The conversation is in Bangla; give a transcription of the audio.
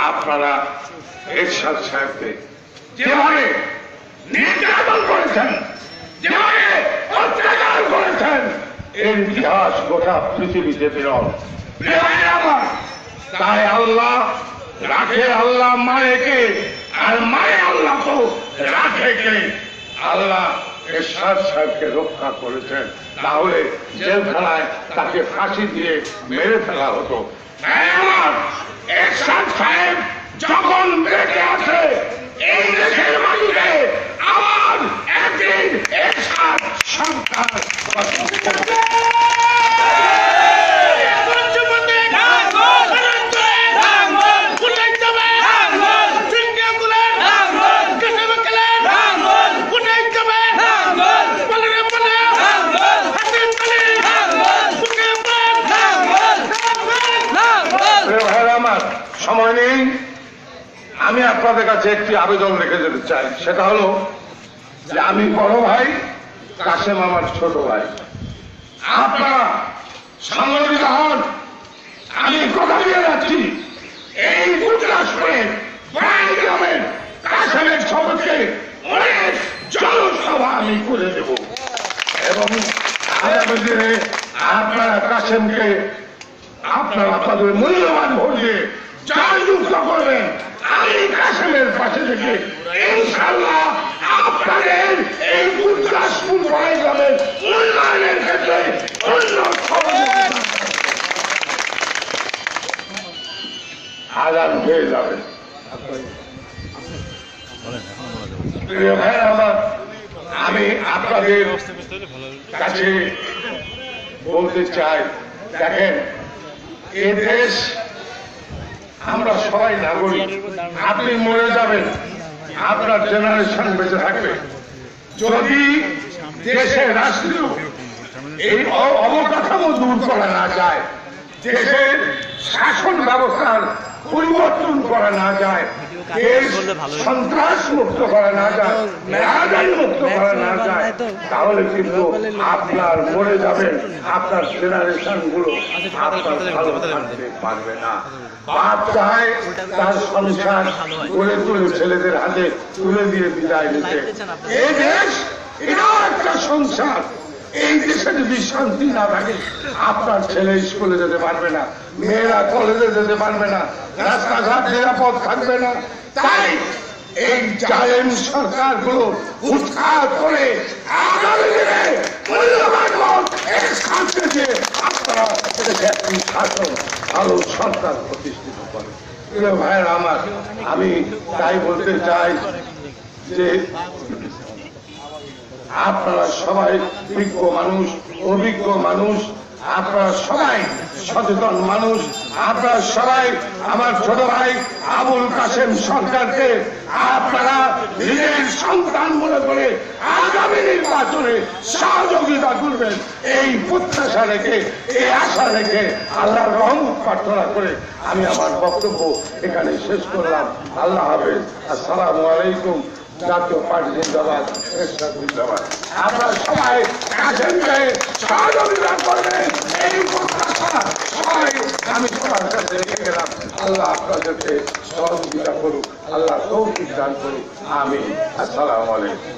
আপনারা এরশাদ সাহেবকে যেভাবে নির্যাতন করেছেন, যেভাবে অত্যাচার করেছেন, এর ইতিহাস গোটা পৃথিবীতে বিরল। তাই আল্লাহ রাখে, আল্লাহ মায়েকে, আর মায়ে আল্লাহ তো রাখে কে? আল্লাহ এরশাদ সাহেবকে রক্ষা করেছেন, তাহলে জেলখানায় তাকে ফাঁসি দিয়ে মেরে ফেলা হতো। আমার এরশাদ সাহেব যখন বেঁচে আছে এই দেশের মাটিতে, আমার একদিন এরশাদ সরকার সময় নেই। আমি আপনাদের কাছে একটি আবেদন রেখে যেতে চাই, সেটা হলো যে আমি বড় ভাই, কাশেম আমার ছোট ভাই, আপনারা সংগঠিত হন। আমি কথা দিয়ে যাচ্ছি, এই যুক্তরাষ্ট্রের গ্রামের কাশেমের সবকে অনেক জনসভা আমি করে দেব, এবং আগামী দিনে আপনারা কাশেমকে আপনারা আপনাদের মূল্যবান ভোট দিয়ে জয়যুক্ত করবেন। আমি কাশেমের পাশে থেকে ইনশাআল্লাহ আপনাদের এই গুরদাসপুর গ্রামের উন্নয়নের ক্ষেত্রে আগাম হয়ে যাবে। প্রিয় ভাই আমার, আমি আপনাদের কাছে বলতে চাই, দেখেন এ দেশ আমরা সবাই নাগরিক। আপনি মরে যাবেন, আপনার জেনারেশন বেঁচে থাকবে। যদি দেশের রাষ্ট্রীয় এই অবকাঠামো দূর করা না যায়, দেশের শাসন ব্যবস্থার পরিবর্তন করা না যায়, দেশ সন্ত্রাস মুক্ত করা না যায়, মেয়াদাই মুক্ত করা না যায়, তাহলে কিন্তু আপনার মরে যাবেন, আপনার জেনারেশন গুলো আপনার ভালো থাকতে পারবে না। বাপ চায় তার সংসার গড়ে তুলে ছেলেদের হাতে তুলে দিয়ে বিদায় নিতে। এই দেশ এটাও একটা সংসার। এই দেশে যদি শান্তি না থাকে, আপনার ছেলে স্কুলে যেতে পারবে না, মেয়েরা কলেজে যেতে পারবে না, রাস্তাঘাট নিরাপদ থাকবে না। তাই এই জালেম সরকার গুলো উৎখাত করে আগামী দিনে মূল্যবান ভোট একসাথে দিয়ে আপনারা একটি শাসন ভালো সরকার প্রতিষ্ঠিত করে। প্রিয় ভাইয়েরা আমার, আমি তাই বলতে চাই যে আপনারা সবাই বিজ্ঞ মানুষ, অভিজ্ঞ মানুষ, আপনারা সবাই সচেতন মানুষ, আপনারা সবাই আমার ছোট ভাই আবুল কাশেম সরকারকে আপনারা নিজের সন্তান মনে করে আগামী নির্বাচনে সহযোগিতা করবেন, এই প্রত্যাশা রেখে, এই আশা রেখে, আল্লাহর রহমত প্রার্থনা করে আমি আমার বক্তব্য এখানে শেষ করলাম। আল্লাহ হাফেজ। আসসালামু আলাইকুম। জাতীয় পার্টি জিন্দাবাদ, এরশাদ জিন্দাবাদ। আপনারা সবাই কাশেমকে সহযোগিতা করবেন, এই প্রত্যাশা সবাই আমি সবার কাছে রেখে গেলাম। আল্লাহ আপনাদেরকে সহযোগিতা করুক, আল্লাহ তৌফিক দান করুক। আমিন। আসসালামু আলাইকুম।